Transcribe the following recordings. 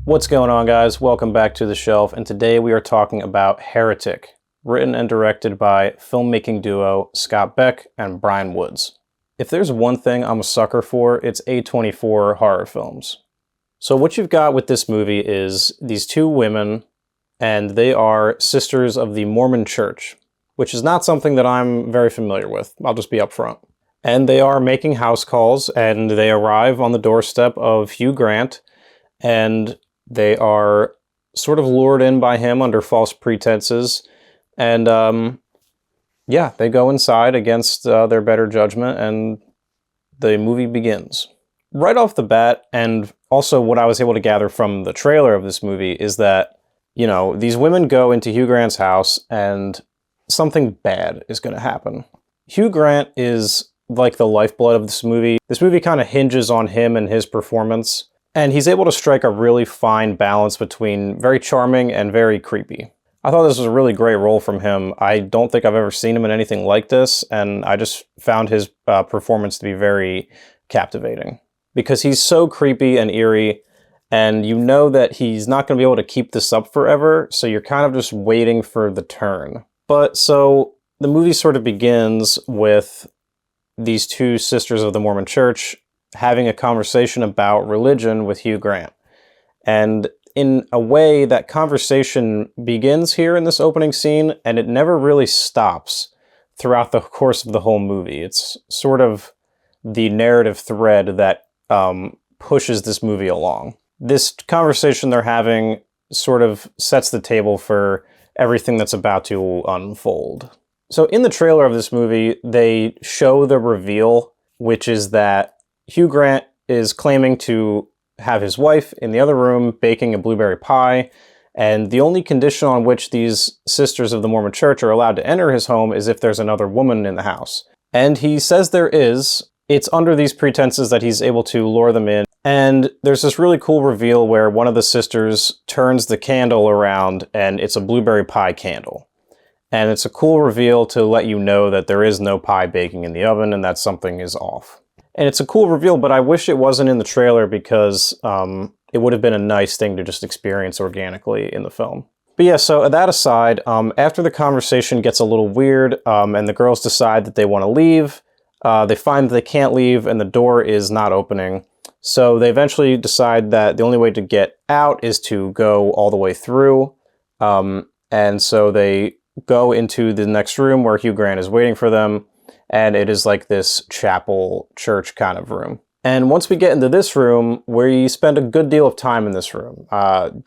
What's going on, guys? Welcome back to the shelf, and today we are talking about Heretic, written and directed by filmmaking duo Scott Beck and Bryan Woods. If there's one thing I'm a sucker for, it's A24 horror films. So what you've got with this movie is these two women, and they are sisters of the Mormon Church, which is not something that I'm very familiar with. I'll just be upfront. And they are making house calls, and they arrive on the doorstep of Hugh Grant, and they are sort of lured in by him under false pretenses. And yeah, they go inside against their better judgment, and the movie begins. Right off the bat, and also what I was able to gather from the trailer of this movie, is that, you know, these women go into Hugh Grant's house and something bad is going to happen. Hugh Grant is like the lifeblood of this movie. This movie kind of hinges on him and his performance. And he's able to strike a really fine balance between very charming and very creepy. I thought this was a really great role from him. I don't think I've ever seen him in anything like this, and I just found his performance to be very captivating. Because he's so creepy and eerie, and you know that he's not going to be able to keep this up forever, so you're kind of just waiting for the turn. But so the movie sort of begins with these two sisters of the Mormon Church having a conversation about religion with Hugh Grant. And in a way, that conversation begins here in this opening scene, and it never really stops throughout the course of the whole movie. It's sort of the narrative thread that pushes this movie along. This conversation they're having sort of sets the table for everything that's about to unfold. So in the trailer of this movie, they show the reveal, which is that Hugh Grant is claiming to have his wife in the other room baking a blueberry pie, and the only condition on which these sisters of the Mormon Church are allowed to enter his home is if there's another woman in the house. And he says there is. It's under these pretenses that he's able to lure them in, and there's this really cool reveal where one of the sisters turns the candle around, and it's a blueberry pie candle. And it's a cool reveal to let you know that there is no pie baking in the oven and that something is off. And it's a cool reveal, but I wish it wasn't in the trailer because it would have been a nice thing to just experience organically in the film. But yeah, so that aside, after the conversation gets a little weird and the girls decide that they want to leave, they find that they can't leave and the door is not opening. So they eventually decide that the only way to get out is to go all the way through. And so they go into the next room where Hugh Grant is waiting for them. And it is like this chapel church kind of room. And once we get into this room, we spend a good deal of time in this room.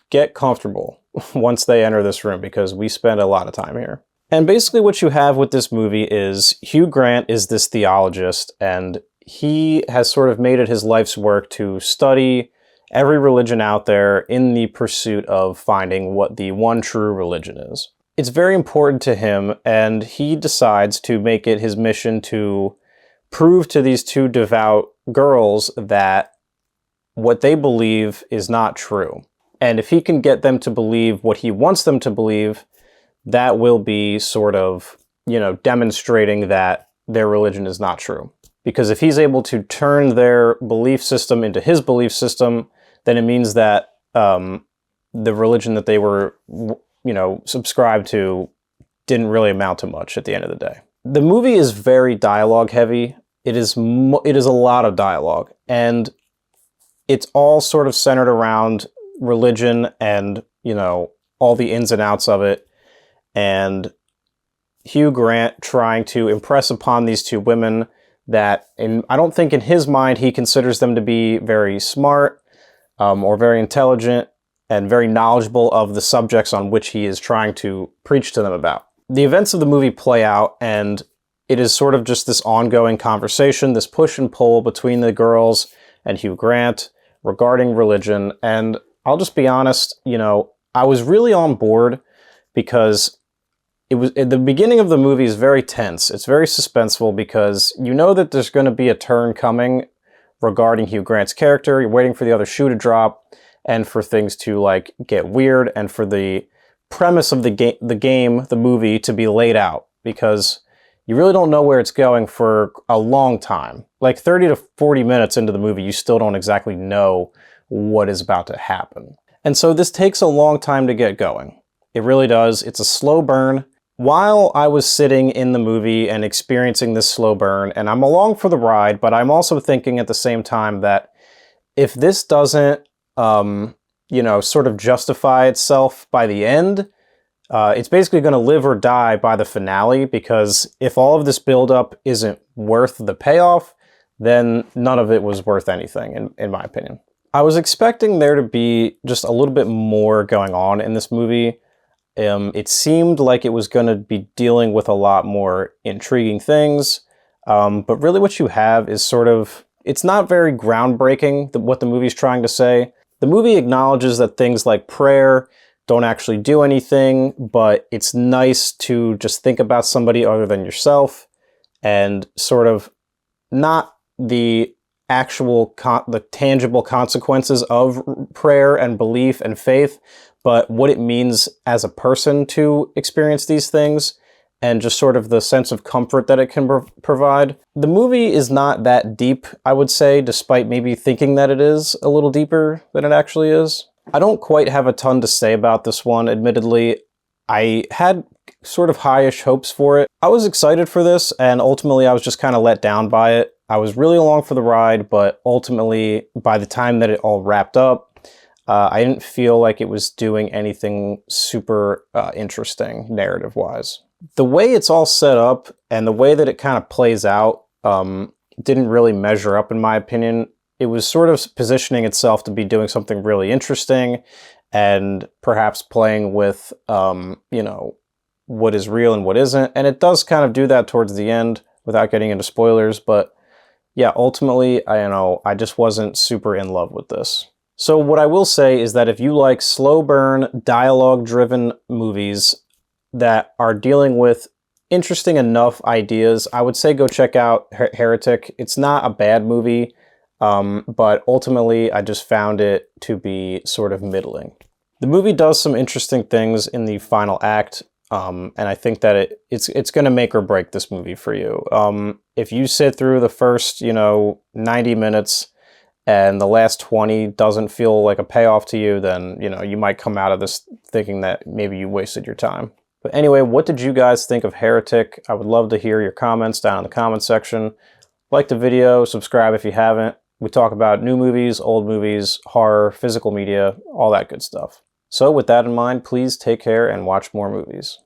Get comfortable once they enter this room because we spend a lot of time here. And basically what you have with this movie is Hugh Grant is this theologist, and he has sort of made it his life's work to study every religion out there in the pursuit of finding what the one true religion is. It's very important to him, and he decides to make it his mission to prove to these two devout girls that what they believe is not true. And if he can get them to believe what he wants them to believe, that will be sort of, you know, demonstrating that their religion is not true. Because if he's able to turn their belief system into his belief system, then it means that the religion that they were, you know, subscribed to didn't really amount to much at the end of the day. The movie is very dialogue heavy. It is a lot of dialogue, and it's all sort of centered around religion and, you know, all the ins and outs of it, and Hugh Grant trying to impress upon these two women that, I don't think in his mind he considers them to be very smart or very intelligent and very knowledgeable of the subjects on which he is trying to preach to them about. The events of the movie play out, and it is sort of just this ongoing conversation, this push and pull between the girls and Hugh Grant regarding religion. And I'll just be honest, you know, I was really on board because the beginning of the movie is very tense. It's very suspenseful because you know that there's going to be a turn coming regarding Hugh Grant's character. You're waiting for the other shoe to drop, and for things to like get weird, and for the premise of the movie to be laid out, because you really don't know where it's going for a long time. Like 30 to 40 minutes into the movie, you still don't exactly know what is about to happen. And so this takes a long time to get going. It really does. It's a slow burn. While I was sitting in the movie and experiencing this slow burn, and I'm along for the ride, but I'm also thinking at the same time that if this doesn't, sort of justify itself by the end, it's basically going to live or die by the finale, because if all of this buildup isn't worth the payoff, then none of it was worth anything, in my opinion. I was expecting there to be just a little bit more going on in this movie. It seemed like it was going to be dealing with a lot more intriguing things, but really what you have is sort of, it's not very groundbreaking, what the movie's trying to say. The movie acknowledges that things like prayer don't actually do anything, but it's nice to just think about somebody other than yourself, and sort of not the actual, the tangible consequences of prayer and belief and faith, but what it means as a person to experience these things, and just sort of the sense of comfort that it can provide. The movie is not that deep, I would say, despite maybe thinking that it is a little deeper than it actually is. I don't quite have a ton to say about this one, admittedly. I had sort of high-ish hopes for it. I was excited for this, and ultimately I was just kind of let down by it. I was really along for the ride, but ultimately, by the time that it all wrapped up, I didn't feel like it was doing anything super interesting narrative-wise. The way it's all set up and the way that it kind of plays out didn't really measure up, in my opinion. It was sort of positioning itself to be doing something really interesting and perhaps playing with, what is real and what isn't. And it does kind of do that towards the end without getting into spoilers. But yeah, ultimately, I just wasn't super in love with this. So what I will say is that if you like slow burn, dialogue-driven movies that are dealing with interesting enough ideas, I would say go check out Heretic. It's not a bad movie, but ultimately I just found it to be sort of middling. The movie does some interesting things in the final act, and I think that it's going to make or break this movie for you. If you sit through the first, 90 minutes and the last 20 doesn't feel like a payoff to you, then, you might come out of this thinking that maybe you wasted your time. But anyway, what did you guys think of Heretic? I would love to hear your comments down in the comment section. Like the video, subscribe if you haven't. We talk about new movies, old movies, horror, physical media, all that good stuff. So with that in mind, please take care and watch more movies.